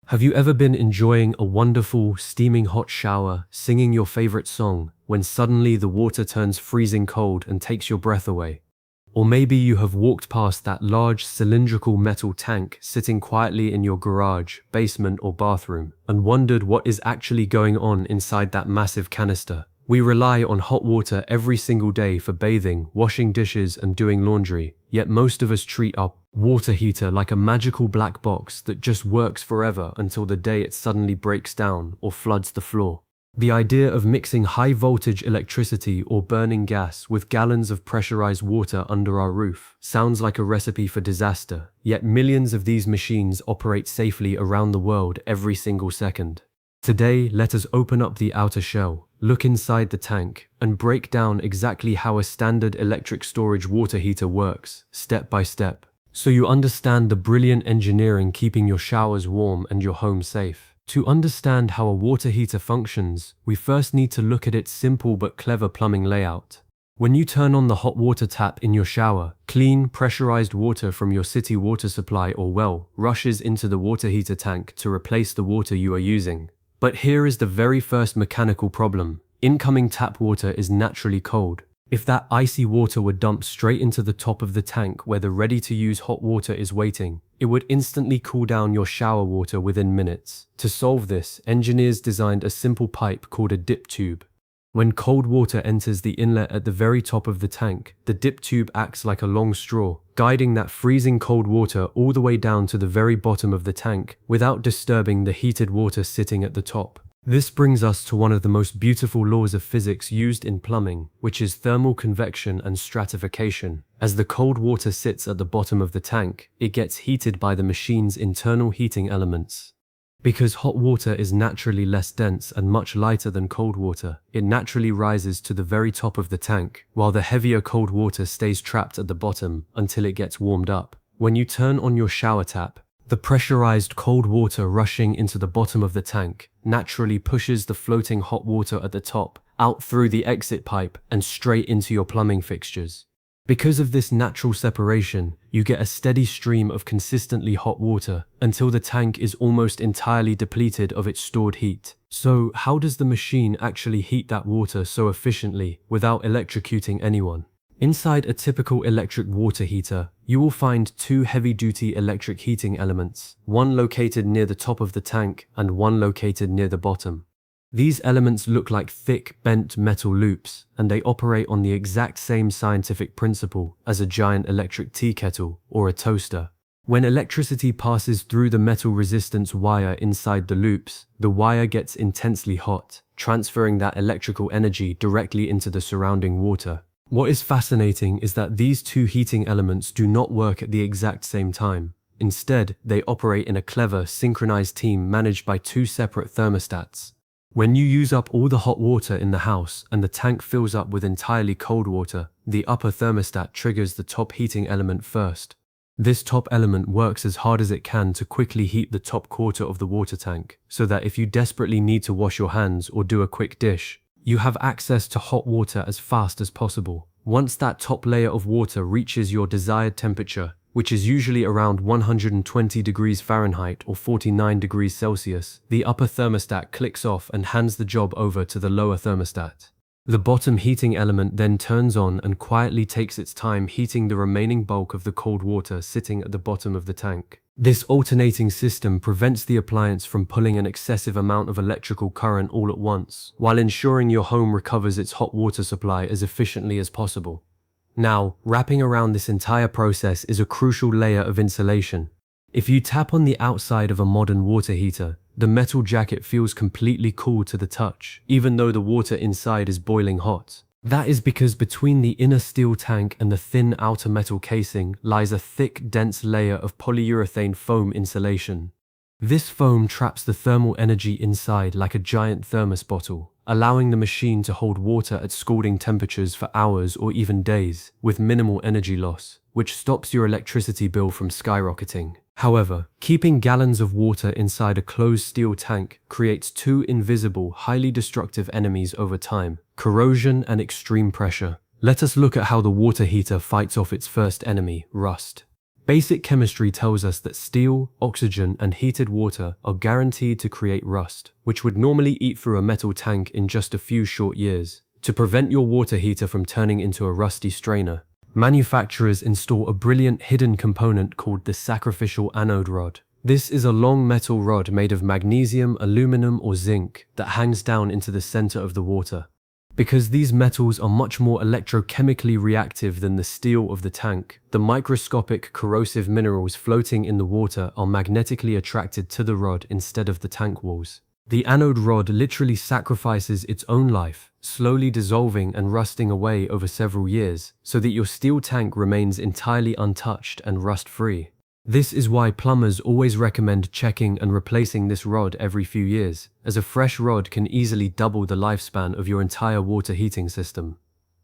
Have you ever been enjoying a wonderful, steaming hot shower, singing your favorite song, when suddenly the water turns freezing cold and takes your breath away? Or maybe you have walked past that large cylindrical metal tank sitting quietly in your garage, basement, or bathroom, and wondered what is actually going on inside that massive canister. We rely on hot water every single day for bathing, washing dishes, and doing laundry, yet most of us treat our water heater like a magical black box that just works forever until the day it suddenly breaks down or floods the floor. The idea of mixing high-voltage electricity or burning gas with gallons of pressurized water under our roof sounds like a recipe for disaster, yet millions of these machines operate safely around the world every single second. Today, let us open up the outer shell, look inside the tank, and break down exactly how a standard electric storage water heater works, step by step, so you understand the brilliant engineering keeping your showers warm and your home safe. To understand how a water heater functions, we first need to look at its simple but clever plumbing layout. When you turn on the hot water tap in your shower, clean, pressurized water from your city water supply or well rushes into the water heater tank to replace the water you are using. But here is the very first mechanical problem. Incoming tap water is naturally cold. If that icy water were dumped straight into the top of the tank where the ready-to-use hot water is waiting, it would instantly cool down your shower water within minutes. To solve this, engineers designed a simple pipe called a dip tube. When cold water enters the inlet at the very top of the tank, the dip tube acts like a long straw, guiding that freezing cold water all the way down to the very bottom of the tank without disturbing the heated water sitting at the top. This brings us to one of the most beautiful laws of physics used in plumbing, which is thermal convection and stratification. As the cold water sits at the bottom of the tank, it gets heated by the machine's internal heating elements. Because hot water is naturally less dense and much lighter than cold water, it naturally rises to the very top of the tank, while the heavier cold water stays trapped at the bottom until it gets warmed up. When you turn on your shower tap, the pressurized cold water rushing into the bottom of the tank naturally pushes the floating hot water at the top out through the exit pipe and straight into your plumbing fixtures. Because of this natural separation, you get a steady stream of consistently hot water until the tank is almost entirely depleted of its stored heat. So, how does the machine actually heat that water so efficiently without electrocuting anyone? Inside a typical electric water heater, you will find two heavy-duty electric heating elements, one located near the top of the tank and one located near the bottom. These elements look like thick, bent metal loops, and they operate on the exact same scientific principle as a giant electric tea kettle or a toaster. When electricity passes through the metal resistance wire inside the loops, the wire gets intensely hot, transferring that electrical energy directly into the surrounding water. What is fascinating is that these two heating elements do not work at the exact same time. Instead, they operate in a clever, synchronized team managed by two separate thermostats. When you use up all the hot water in the house and the tank fills up with entirely cold water, the upper thermostat triggers the top heating element first. This top element works as hard as it can to quickly heat the top quarter of the water tank, so that if you desperately need to wash your hands or do a quick dish, you have access to hot water as fast as possible. Once that top layer of water reaches your desired temperature, which is usually around 120 degrees Fahrenheit or 49 degrees Celsius, the upper thermostat clicks off and hands the job over to the lower thermostat. The bottom heating element then turns on and quietly takes its time heating the remaining bulk of the cold water sitting at the bottom of the tank. This alternating system prevents the appliance from pulling an excessive amount of electrical current all at once, while ensuring your home recovers its hot water supply as efficiently as possible. Now, wrapping around this entire process is a crucial layer of insulation. If you tap on the outside of a modern water heater, the metal jacket feels completely cool to the touch, even though the water inside is boiling hot. That is because between the inner steel tank and the thin outer metal casing lies a thick, dense layer of polyurethane foam insulation. This foam traps the thermal energy inside like a giant thermos bottle, allowing the machine to hold water at scalding temperatures for hours or even days, with minimal energy loss, which stops your electricity bill from skyrocketing. However, keeping gallons of water inside a closed steel tank creates two invisible, highly destructive enemies over time: corrosion and extreme pressure. Let us look at how the water heater fights off its first enemy, rust. Basic chemistry tells us that steel, oxygen, and heated water are guaranteed to create rust, which would normally eat through a metal tank in just a few short years. To prevent your water heater from turning into a rusty strainer, manufacturers install a brilliant hidden component called the sacrificial anode rod. This is a long metal rod made of magnesium, aluminum, or zinc that hangs down into the center of the water. Because these metals are much more electrochemically reactive than the steel of the tank, the microscopic corrosive minerals floating in the water are magnetically attracted to the rod instead of the tank walls. The anode rod literally sacrifices its own life, slowly dissolving and rusting away over several years, so that your steel tank remains entirely untouched and rust-free. This is why plumbers always recommend checking and replacing this rod every few years, as a fresh rod can easily double the lifespan of your entire water heating system.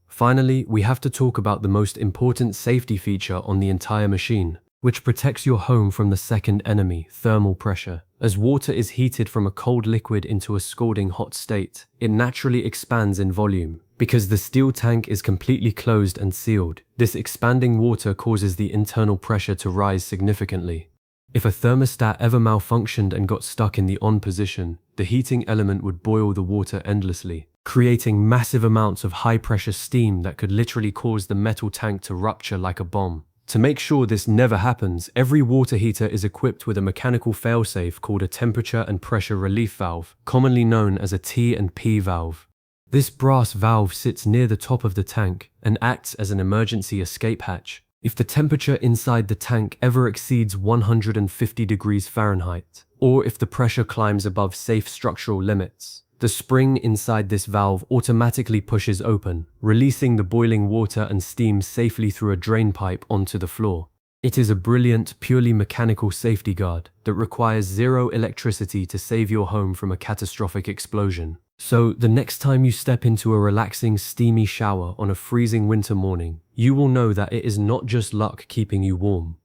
Finally, we have to talk about the most important safety feature on the entire machine, which protects your home from the second enemy, thermal pressure. As water is heated from a cold liquid into a scalding hot state, it naturally expands in volume. Because the steel tank is completely closed and sealed, this expanding water causes the internal pressure to rise significantly. If a thermostat ever malfunctioned and got stuck in the on position, the heating element would boil the water endlessly, creating massive amounts of high-pressure steam that could literally cause the metal tank to rupture like a bomb. To make sure this never happens, every water heater is equipped with a mechanical failsafe called a temperature and pressure relief valve, commonly known as a T and P valve. This brass valve sits near the top of the tank and acts as an emergency escape hatch. If the temperature inside the tank ever exceeds 150 degrees Fahrenheit, or if the pressure climbs above safe structural limits, the spring inside this valve automatically pushes open, releasing the boiling water and steam safely through a drain pipe onto the floor. It is a brilliant, purely mechanical safety guard that requires zero electricity to save your home from a catastrophic explosion. So, the next time you step into a relaxing, steamy shower on a freezing winter morning, you will know that it is not just luck keeping you warm.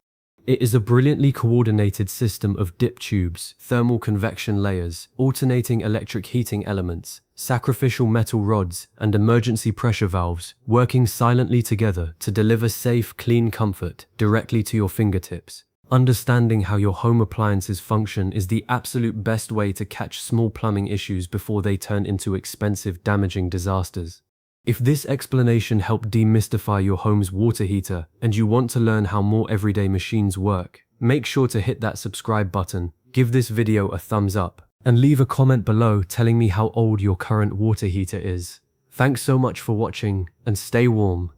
It is a brilliantly coordinated system of dip tubes, thermal convection layers, alternating electric heating elements, sacrificial metal rods, and emergency pressure valves, working silently together to deliver safe, clean comfort directly to your fingertips. Understanding how your home appliances function is the absolute best way to catch small plumbing issues before they turn into expensive, damaging disasters. If this explanation helped demystify your home's water heater and you want to learn how more everyday machines work, make sure to hit that subscribe button, give this video a thumbs up, and leave a comment below telling me how old your current water heater is. Thanks so much for watching, and stay warm.